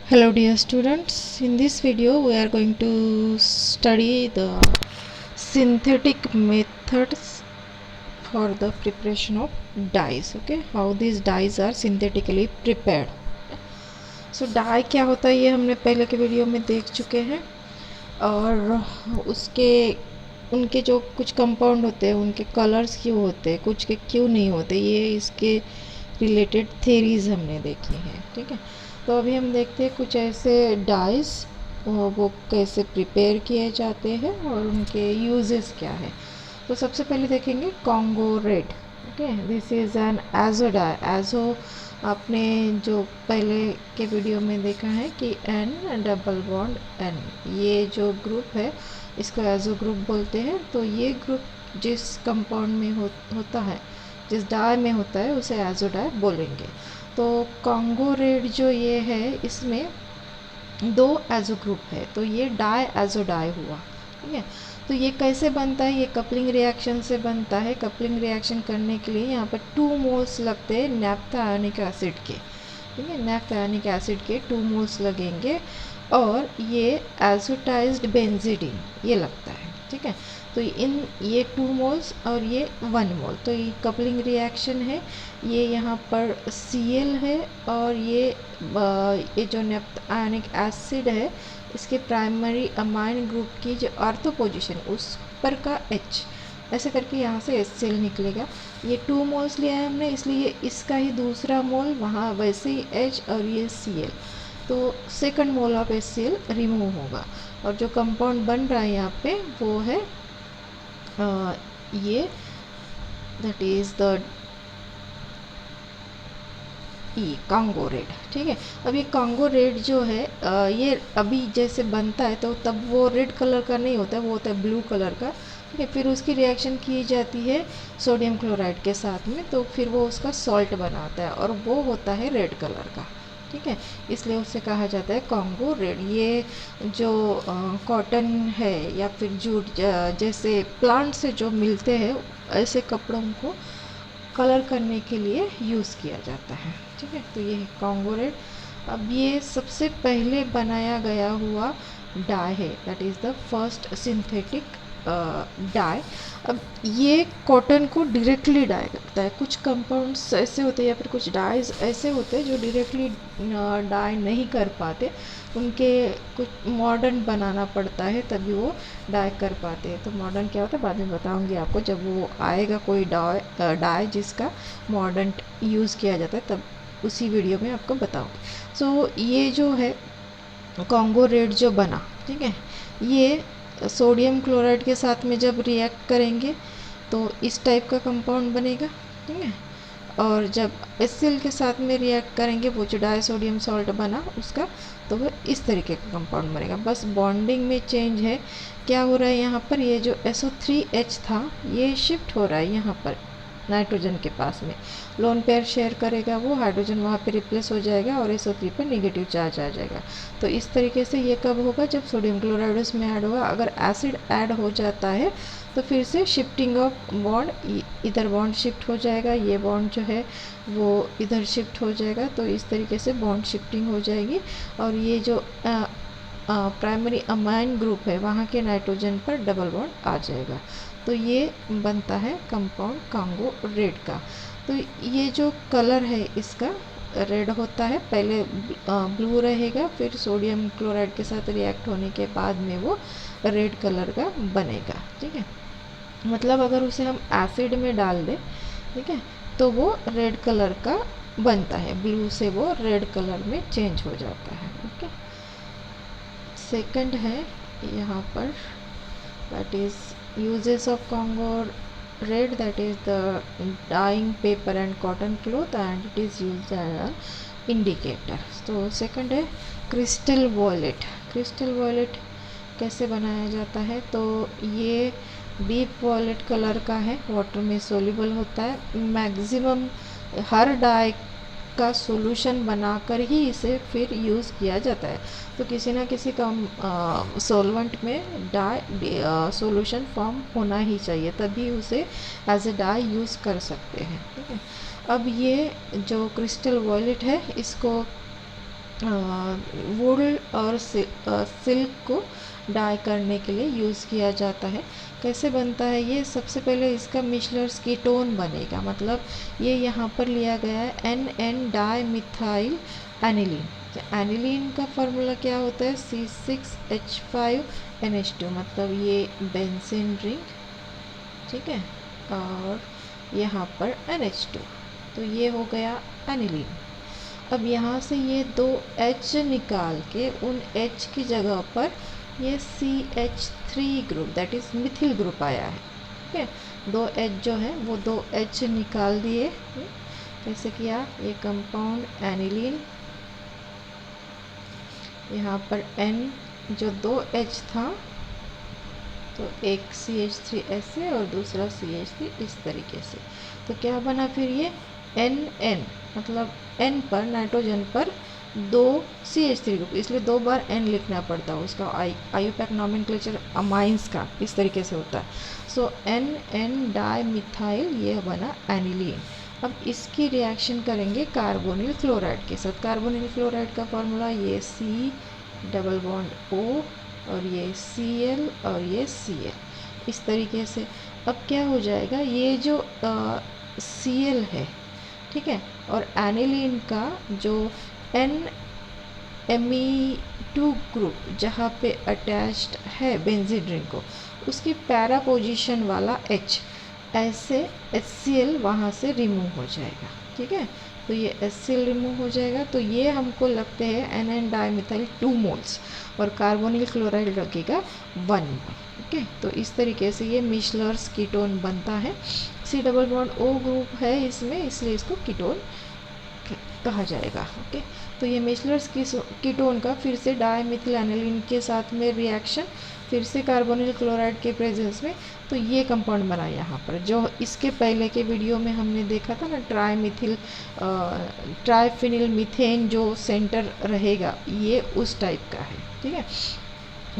Hello dear students, in this video we are going to study the synthetic methods for the preparation of dyes. Okay, how these dyes are synthetically prepared. So dye क्या होता है ये हमने पहले के video में देख चुके हैं, और उसके उनके जो कुछ कंपाउंड होते हैं उनके कलर्स क्यों होते हैं, कुछ के क्यों नहीं होते, ये इसके रिलेटेड थेरीज हमने देखी हैं। ठीक है, तो अभी हम देखते हैं कुछ ऐसे डाइस वो कैसे प्रिपेयर किए जाते हैं और उनके यूजेस क्या है। तो सबसे पहले देखेंगे Congo red. Okay, this is an azo dye. Azo आपने जो पहले के वीडियो में देखा है कि एन डबल बॉन्ड एन, ये जो ग्रुप है इसको एजो ग्रुप बोलते हैं। तो ये ग्रुप जिस कंपाउंड में होता है, जिस डाई में होता है उसे एजो डाई बोलेंगे। तो कॉन्गो रेड जो ये है इसमें दो एजो ग्रुप है, तो ये डाई एजो डाई हुआ। ठीक है, तो ये कैसे बनता है, ये कपलिंग रिएक्शन से बनता है। कपलिंग रिएक्शन करने के लिए यहाँ पर 2 मोल्स लगते हैं नैप्था आयोनिक एसिड के। ठीक है, नैप्था आयोनिक एसिड के 2 मोल्स लगेंगे और ये एजोटाइज्ड बेंजीडीन ये लगता है। ठीक है, तो ये 2 मोल्स और ये 1 मोल, तो ये कपलिंग रिएक्शन है। ये यहाँ पर Cl है और ये जो नैप्था आयोनिक एसिड है इसके प्राइमरी अमाइन ग्रुप की जो ऑर्थो पोजीशन उस पर का H, ऐसे करके यहाँ से HCl निकलेगा। ये 2 मोल्स लिया है हमने, इसलिए इसका ही दूसरा मोल वहाँ वैसे ही H और ये Cl, तो second mole of HCl remove होगा और जो कंपाउंड बन रहा है यहाँ पे वो है ये that is the Congo red. ठीक है, अब ये कॉन्गो रेड जो है ये अभी जैसे बनता है तो तब वो रेड कलर का नहीं होता है, वो होता है ब्लू कलर का। ठीक है, फिर उसकी रिएक्शन की जाती है सोडियम क्लोराइड के साथ में, तो फिर वो उसका सॉल्ट बनाता है और वो होता है रेड कलर का। ठीक है, इसलिए उसे कहा जाता है कॉन्गो रेड। ये जो कॉटन है या फिर जूट जैसे प्लांट से जो मिलते हैं ऐसे कपड़ों को कलर करने के लिए यूज़ किया जाता है। ठीक है, तो ये है कॉन्गो रेड। अब ये सबसे पहले बनाया गया हुआ डाई है, that is the first synthetic die. अब ये कॉटन को डायरेक्टली डाई करता है। कुछ कंपाउंड्स ऐसे होते हैं या फिर कुछ डाइज ऐसे होते हैं जो डायरेक्टली डाई नहीं कर पाते, उनके कुछ मॉडर्न बनाना पड़ता है तभी वो डाई कर पाते हैं। तो मॉडर्न क्या होता है बाद में बताऊंगी आपको, जब वो आएगा कोई डाई जिसका मॉडर्न यूज़ किया जाता है तब उसी वीडियो में आपको बताऊंगी। सो ये जो है कॉन्गो रेड जो बना, ठीक है, ये सोडियम क्लोराइड के साथ में जब रिएक्ट करेंगे तो इस टाइप का कंपाउंड बनेगा। ठीक है, और जब HCl के साथ में रिएक्ट करेंगे वो जो डाई सोडियम सॉल्ट बना उसका, तो वो इस तरीके का कंपाउंड बनेगा। बस बॉन्डिंग में चेंज है। क्या हो रहा है यहाँ पर, ये जो SO3H था ये शिफ्ट हो रहा है यहाँ पर नाइट्रोजन के पास में, लोन पेयर शेयर करेगा, वो हाइड्रोजन वहाँ पे रिप्लेस हो जाएगा और SO3 पर नेगेटिव चार्ज आ जाएगा। तो इस तरीके से ये कब होगा, जब सोडियम क्लोराइड उसमें ऐड होगा। अगर एसिड ऐड हो जाता है तो फिर से शिफ्टिंग ऑफ बॉन्ड, इधर बॉन्ड शिफ्ट हो जाएगा, ये बॉन्ड जो है वो इधर शिफ्ट हो जाएगा। तो इस तरीके से बॉन्ड शिफ्टिंग हो जाएगी और ये जो प्राइमरी अमाइन ग्रुप है वहाँ के नाइट्रोजन पर डबल बॉन्ड आ जाएगा। तो ये बनता है कंपाउंड कॉन्गो रेड का। तो ये जो कलर है इसका रेड होता है, पहले ब्लू रहेगा, फिर सोडियम क्लोराइड के साथ रिएक्ट होने के बाद में वो रेड कलर का बनेगा। ठीक है, मतलब अगर उसे हम एसिड में डाल दें, ठीक है, तो वो रेड कलर का बनता है, ब्लू से वो रेड कलर में चेंज हो जाता है। ओके, सेकंड है यहाँ पर that is uses of Congo red, that is the dyeing paper and cotton cloth, and it is used as an indicator. तो सेकंड है क्रिस्टल वॉयलेट। क्रिस्टल वॉयलेट कैसे बनाया जाता है, तो ये डीप वॉयलेट कलर का है, वाटर में सोल्यूबल होता है। मैक्सिमम हर डाई का सॉल्यूशन बनाकर ही इसे फिर यूज़ किया जाता है। तो किसी ना किसी का सॉल्वेंट में डाई सॉल्यूशन फॉर्म होना ही चाहिए, तभी उसे एज ए डाई यूज़ कर सकते हैं। ठीक है, अब ये जो क्रिस्टल वॉयलेट है इसको वुल और सिल्क को डाई करने के लिए यूज़ किया जाता है। कैसे बनता है ये? सबसे पहले इसका मिशलर्स कीटोन बनेगा, मतलब ये यहाँ पर लिया गया है NN di methyl aniline. Aniline का फॉर्मूला क्या होता है? C6H5NH2, मतलब ये बेंजीन रिंग, ठीक है, और यहाँ पर NH2, तो ये हो गया एनिलीन। अब यहाँ से ये दो H निकाल के उन H की जगह पर ये CH3 group, that is methyl group आया है, ठीक है। दो H जो है वो दो H निकाल दिए। कैसे किया? ये कंपाउंड एनिलीन, यहाँ पर N जो दो H था तो एक CH3 ऐसे और दूसरा CH3 इस तरीके से, तो क्या बना फिर ये NN, मतलब N पर, नाइट्रोजन पर दो CH3 ग्रुप, इसलिए दो बार N लिखना पड़ता है उसका आईयूपैक नॉमेनक्लेचर अमाइंस का इस तरीके से होता है। सो NN डाई मिथाइल, ये बना एनिलीन। अब इसकी रिएक्शन करेंगे कार्बोनिल क्लोराइड के साथ। कार्बोनिल क्लोराइड का फॉर्मूला ये C डबल बॉन्ड O और ये Cl और ये Cl, इस तरीके से। अब क्या हो जाएगा? ये जो Cl है, ठीक है, और एनिलीन का जो NMe2 ग्रुप जहाँ पे अटैच्ड है बेंजीन रिंग को, उसकी पैरा पोजीशन वाला H, ऐसे HCl वहाँ से रिमूव हो जाएगा, ठीक है। तो ये HCl रिमूव हो जाएगा, तो ये हमको लगते हैं NN डाईमिथाइल 2 मोल्स और कार्बोनिल क्लोराइड लगेगा 1 मोल, ओके। तो इस तरीके से ये मिशलर्स कीटोन बनता है। C double bond O group है इसमें, इसलिए इसको कीटोन कहा जाएगा, ओके। तो ये मिशलर्स कीटोन का फिर से डाईमिथिल एनिलीन के साथ में रिएक्शन, फिर से कार्बोनिल क्लोराइड के प्रेजेंस में, तो ये कंपाउंड बना यहाँ पर, जो इसके पहले के वीडियो में हमने देखा था ना, ट्राइफिनिल मीथेन जो सेंटर रहेगा, ये उस टाइप का है, ठीक है।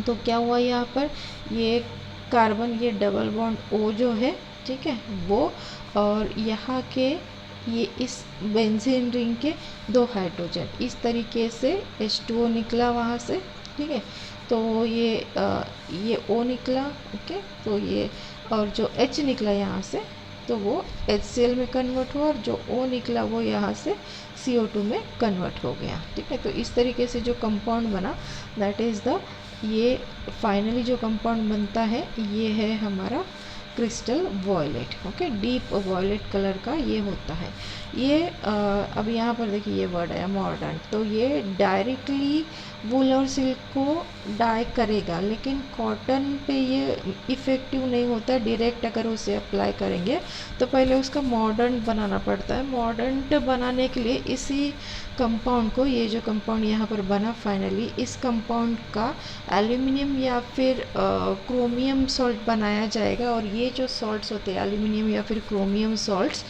तो क्या हुआ यहाँ पर? ये कार्बन, ये डबल बॉन्ड O जो है, ठीक है, वो, और यहाँ के ये इस बेंजीन रिंग के दो हाइड्रोजन, इस तरीके से H2O निकला वहाँ से, ठीक है। तो ये O निकला, ओके। तो ये, और जो H निकला यहाँ से, तो वो HCl में कन्वर्ट हुआ, और जो O निकला वो यहाँ से CO2 में कन्वर्ट हो गया, ठीक है। तो इस तरीके से जो कंपाउंड बना, दैट इज़ द, ये फाइनली जो कंपाउंड बनता है ये है हमारा crystal violet, okay, deep violet colour का ये होता है। ये अब यहाँ पर देखिए ये वर्ड आया मॉर्डन, तो ये डायरेक्टली वूल और सिल्क को डाई करेगा, लेकिन कॉटन पे ये इफ़ेक्टिव नहीं होता। डायरेक्ट अगर उसे अप्लाई करेंगे तो पहले उसका मॉर्डन बनाना पड़ता है। मॉर्डन बनाने के लिए इसी कंपाउंड को, ये जो कंपाउंड यहाँ पर बना फाइनली, इस कंपाउंड का एल्यूमिनियम या फिर क्रोमियम सॉल्ट बनाया जाएगा। और ये जो सॉल्ट्स होते हैं एल्यूमिनियम या फिर क्रोमियम सॉल्ट्स,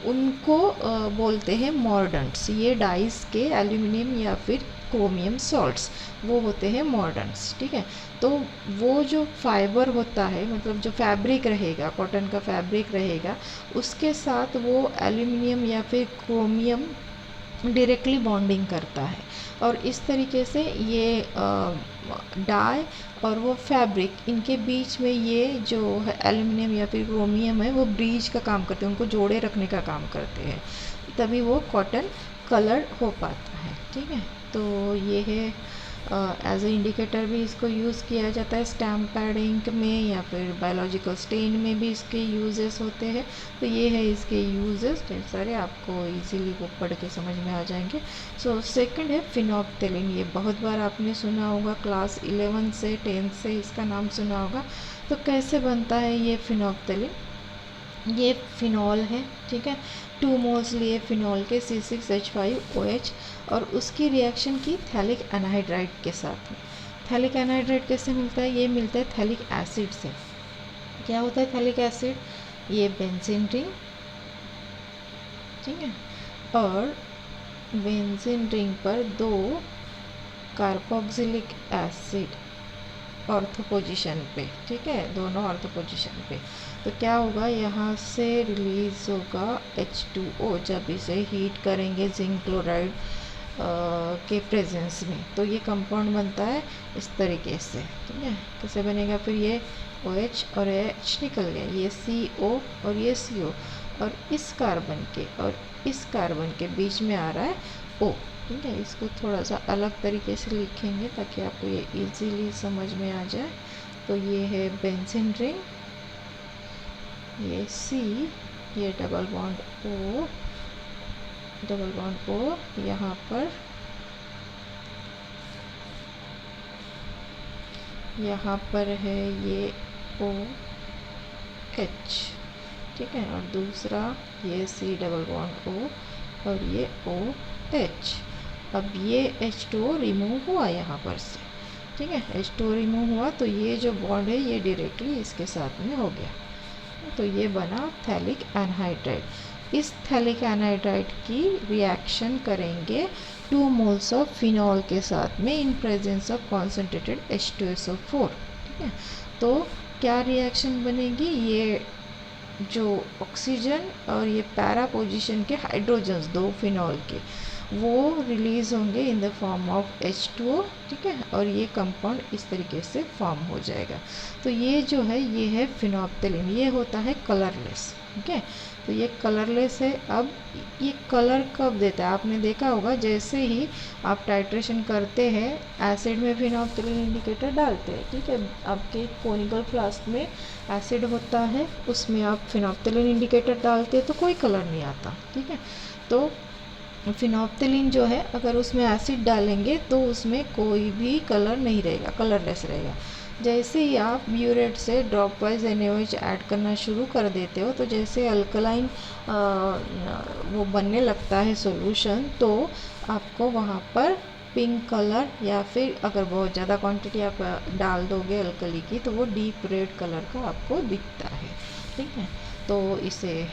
उनको बोलते हैं मॉर्डेंट्स। ये डाइस के एल्यूमिनियम या फिर क्रोमियम सॉल्ट्स वो होते हैं मॉर्डेंट्स, ठीक है। तो वो जो फाइबर होता है, मतलब जो फैब्रिक रहेगा, कॉटन का फैब्रिक रहेगा, उसके साथ वो एल्यूमिनियम या फिर क्रोमियम डायरेक्टली बॉन्डिंग करता है, और इस तरीके से ये डाई और वो फैब्रिक, इनके बीच में ये जो है एल्यूमिनियम या फिर क्रोमियम है, वो ब्रिज का काम करते हैं, उनको जोड़े रखने का काम करते हैं, तभी वो कॉटन कलर हो पाता है, ठीक है। तो ये है एज ए इंडिकेटर भी इसको यूज़ किया जाता है, स्टैम्प पैडिंग में या फिर बायोलॉजिकल स्टेन में भी इसके यूजेस होते हैं। तो ये है इसके यूजेस, ढेर सारे, आपको इजीली वो पढ़ के समझ में आ जाएंगे। सो सेकंड है फिनोप्थेलिन। ये बहुत बार आपने सुना होगा, क्लास 11 से 10 से इसका नाम सुना होगा। तो कैसे बनता है ये फिनोप्थेलिन? ये फिनॉल है, ठीक है, 2 मोल्स लिए फिनॉल के C6H5OH, और उसकी रिएक्शन की थैलिक एनहाइड्राइड के साथ। थैलिक एनहाइड्राइड कैसे मिलता है? ये मिलता है थैलिक एसिड से। क्या होता है थैलिक एसिड? ये बेंजीन रिंग, ठीक है, और बेंजीन रिंग पर 2 कार्बोक्सिलिक एसिड ऑर्थो पोजीशन पे, ठीक है, दोनों ऑर्थो पोजीशन पे। तो क्या होगा, यहाँ से रिलीज होगा H2O। जब इसे हीट करेंगे जिंक क्लोराइड के प्रेजेंस में। तो ये कंपाउंड बनता है इस तरीके से, ठीक है। कैसे बनेगा, फिर ये OH और H निकल गया, ये CO और ये CO, और इस कार्बन के बीच में आ रहा है O, ठीक है। इसको थोड़ा सा अलग तरीके से लिखेंगे ताकि आपको ये इजीली समझ में आ जाए। तो ये है बेंजीन रिंग, ये C, ये डबल बॉन्ड O यहाँ पर है ये OH, ठीक है। और दूसरा ये C डबल बॉन्ड O और ये OH। अब ये H2O रिमूव हुआ यहाँ पर से, ठीक है। H2O रिमूव हुआ तो ये जो बॉन्ड है ये डायरेक्टली इसके साथ में हो गया, तो ये बना थैलिक एनहाइड्राइड। इस थैलिक एनहाइड्राइड की रिएक्शन करेंगे 2 मोल्स ऑफ फिनॉल के साथ में in presence of concentrated H2SO4, ठीक है। तो क्या रिएक्शन बनेगी, ये जो ऑक्सीजन और ये पैरा पोजीशन के हाइड्रोजन्स 2 फिनॉल के, वो रिलीज होंगे in the form of H2O, ठीक है। और ये कंपाउंड इस तरीके से फॉर्म हो जाएगा। तो ये जो है ये है फिनोप्थिलीन, ये होता है कलरलेस, ठीक है। तो ये कलरलेस है। अब ये कलर कब देता है, आपने देखा होगा जैसे ही आप टाइट्रेशन करते हैं एसिड में फिनोप्थिलीन इंडिकेटर डालते हैं, ठीक है। आपके कोनिकल फ्लास्क में एसिड होता है, उसमें आप फिनोप्थिलीन इंडिकेटर डालते हैं तो कोई कलर नहीं आता, ठीक है। तो फिनोप्थिलीन जो है अगर उसमें एसिड डालेंगे तो उसमें कोई भी कलर नहीं रहेगा, कलरलेस रहेगा। जैसे ही आप ब्यूरेट से ड्रॉप वाइज NaOH ऐड करना शुरू कर देते हो तो जैसे अल्कलाइन वो बनने लगता है सॉल्यूशन, तो आपको वहाँ पर पिंक कलर या फिर अगर बहुत ज़्यादा क्वांटिटी आप डाल दोगे अल्कली की तो वो डीप रेड कलर का आपको दिखता है, ठीक है। तो इसे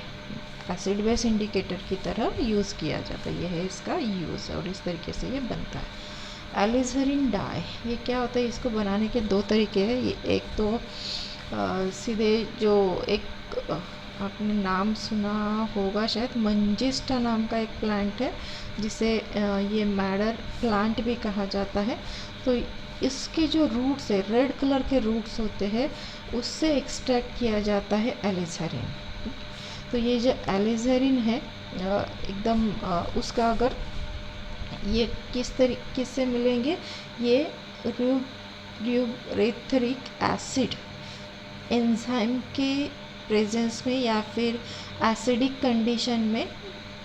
एसिड बेस इंडिकेटर की तरह यूज़ किया जाता है, ये है इसका यूज़, और इस तरीके से ये बनता है। एलिज़रीन डाई, ये क्या होता है, इसको बनाने के 2 तरीके हैं। ये एक तो सीधे जो एक आपने नाम सुना होगा शायद, मंजिस्टा नाम का एक प्लांट है जिसे ये मैडर प्लांट भी कहा जाता है। तो इसके जो रूट्स है, रेड कलर के रूट्स होते हैं, उससे एक्सट्रैक्ट किया जाता है एलिज़रीन। तो ये जो एलिज़रीन है एकदम उसका अगर ये किस तरीके से मिलेंगे, ये र्यूबरेथरिक एसिड एंजाइम के प्रेजेंस में या फिर एसिडिक कंडीशन में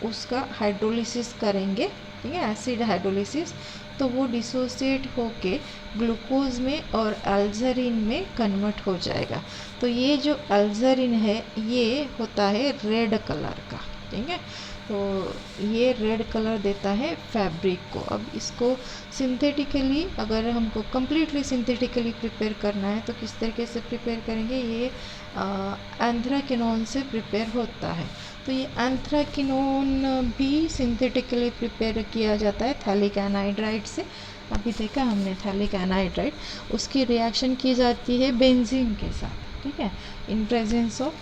उसका हाइड्रोलिसिस करेंगे, ठीक है, एसिड हाइड्रोलिसिस। तो वो डिसोसिएट होके ग्लूकोज में और एल्जरीन में कन्वर्ट हो जाएगा। तो ये जो एल्जरीन है ये होता है रेड कलर का, ठीक है। तो ये रेड कलर देता है फैब्रिक को। अब इसको सिंथेटिकली अगर हमको कम्प्लीटली सिंथेटिकली प्रिपेयर करना है तो किस तरीके से प्रिपेयर करेंगे, ये एंथ्राकिनोन से प्रिपेयर होता है। तो ये एंथ्राकिनोन भी सिंथेटिकली प्रिपेयर किया जाता है थैलिक एनहाइड्राइड से। अभी देखा हमने थैलिक एनहाइड्राइड, उसकी रिएक्शन की जाती है बेंजीन के साथ, ठीक है, in presence of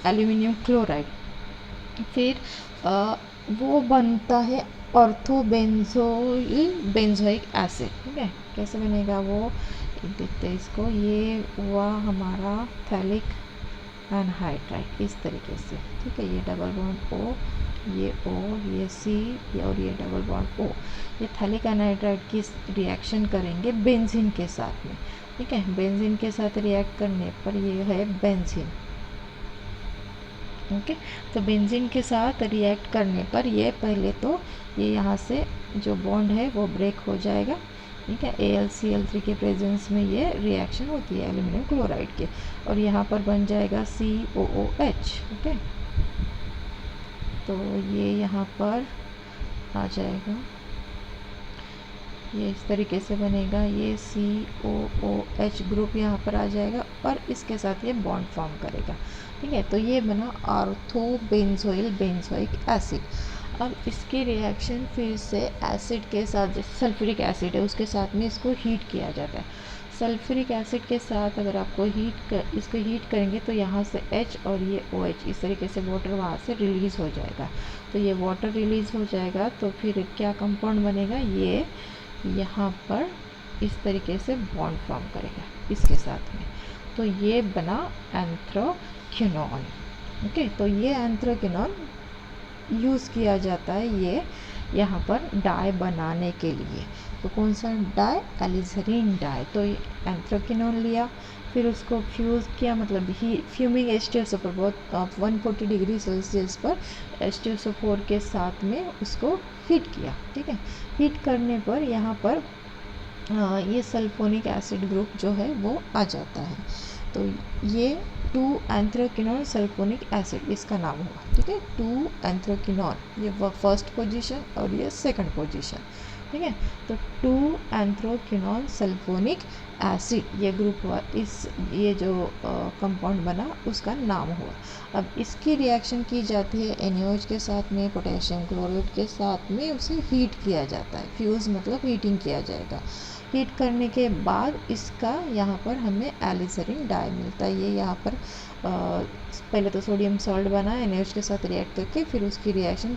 aluminium chloride. फिर वो बनता है बेंजोइक एसिड, ठीक है। कैसे बनेगा वो देखते हैं इसको, ये हुआ हमारा थैलिक एनहाइड्राइड इस तरीके से, ठीक है। ये डबल बॉन्ड O, ये O, ये C और ये डबल बॉन्ड O, ये थैलिक एनहाइड्राइड की रिएक्शन करेंगे बेंजीन के साथ में, ठीक है। बेंजीन के साथ रिएक्ट करने पर ये है बेंजीन, ओके। तो बेंजीन के साथ रिएक्ट करने पर ये पहले तो ये यहाँ से जो बॉन्ड है वो ब्रेक हो जाएगा, ठीक है। AlCl3 के प्रेजेंस में ये रिएक्शन होती है एल्यूमिनियम क्लोराइड के, और यहाँ पर बन जाएगा COOH, ओके। तो ये यहाँ पर आ जाएगा, ये इस तरीके से बनेगा, ये COOH ग्रुप यहाँ पर आ जाएगा और इसके साथ ये बॉन्ड फॉर्म करेगा, ठीक है। तो ये बना ऑर्थोबेंजोइल बेंजोइक एसिड। अब इसकी रिएक्शन फिर से एसिड के साथ, सल्फ्यूरिक एसिड है उसके साथ में इसको हीट किया जाता है। सल्फ्यूरिक एसिड के साथ अगर आपको इसको हीट करेंगे तो यहाँ से H और ये OH इस तरीके से वाटर वहाँ से रिलीज़ हो जाएगा। तो ये वाटर रिलीज़ हो जाएगा तो फिर क्या कंपाउंड बनेगा, ये यहाँ पर इस तरीके से बॉन्ड फॉर्म करेगा इसके साथ में, तो ये बना एंथ्राक्विनोन। ओके, तो ये एंथ्राक्विनोन यूज़ किया जाता है ये यहाँ पर डाई बनाने के लिए। तो कौन सा डाई, एलिसरीन डाई। तो एंथ्राक्विनोन लिया, फिर उसको फ्यूज़ किया, मतलब ही फ्यूमिंग H2SO पर बहुत 140 डिग्री सेल्सियस पर H2SO4 के साथ में उसको हीट किया। ठीक है, हीट करने पर यहाँ पर ये सल्फोनिक एसिड ग्रुप जो है वो आ जाता है। तो ये 2 एंथ्राक्विनोन सल्फोनिक एसिड इसका नाम हुआ। ठीक है, 2 एंथ्राक्विनोन ये फर्स्ट पोजीशन और ये सेकंड पोजीशन। ठीक है, तो 2 एंथ्राक्विनोन सल्फोनिक एसिड ये ग्रुप हुआ, ये जो कंपाउंड बना उसका नाम हुआ। अब इसकी रिएक्शन की जाती है NaOH के साथ में, पोटेशियम क्लोराइड के साथ में, उसे हीट किया जाता है। फ्यूज़ मतलब हीटिंग किया जाएगा। हीट करने के बाद इसका यहाँ पर हमें एलिसरीन डाई मिलता है। ये यहाँ पर पहले तो सोडियम सॉल्ट बना NaOH के साथ रिएक्ट करके, फिर उसकी रिएक्शन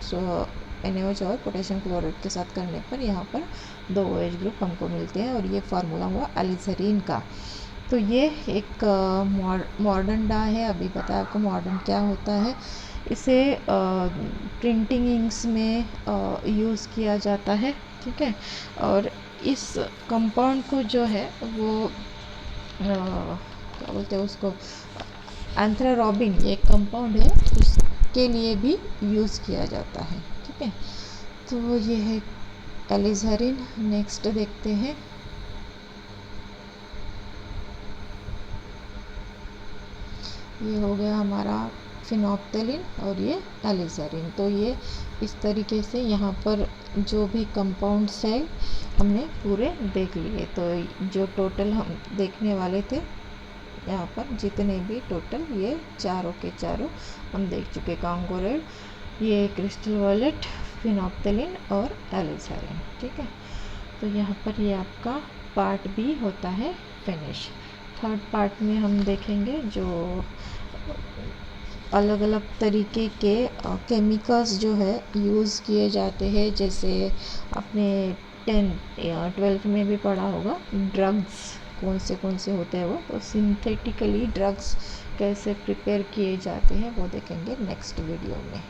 NaOH और पोटेशियम क्लोराइड के साथ करने पर यहाँ पर 2 OH ग्रुप हमको मिलते हैं और ये फार्मूला हुआ एलिसरीन का। तो ये एक मॉडर्न डाई है। अभी पता है आपको मॉडर्न क्या होता है। इसे प्रिंटिंग इंक्स में यूज़ किया जाता है। ठीक है, और इस कंपाउंड को जो है वो क्या बोलते हैं उसको, एंथ्रारोबिन ये एक कंपाउंड है, उसके लिए भी यूज़ किया जाता है। ठीक है, तो ये है एलिसरीन। नेक्स्ट देखते हैं, ये हो गया हमारा फिनोप्थेलिन और ये एलिसरीन। तो ये इस तरीके से यहाँ पर जो भी कंपाउंड्स है हमने पूरे देख लिए। तो जो टोटल हम देखने वाले थे यहाँ पर जितने भी टोटल ये चारों के चारों हम देख चुके। कांगो रेड, ये क्रिस्टल वायलेट, फिनोप्थेलिन और एलिसरीन। ठीक है, तो यहाँ पर ये आपका पार्ट बी होता है फिनिश। थर्ड पार्ट में हम देखेंगे जो अलग अलग तरीके के केमिकल्स जो है यूज़ किए जाते हैं। जैसे आपने 10th या 12th में भी पढ़ा होगा, ड्रग्स कौन से होते हैं वो, तो सिंथेटिकली ड्रग्स कैसे प्रिपेयर किए जाते हैं वो देखेंगे नेक्स्ट वीडियो में।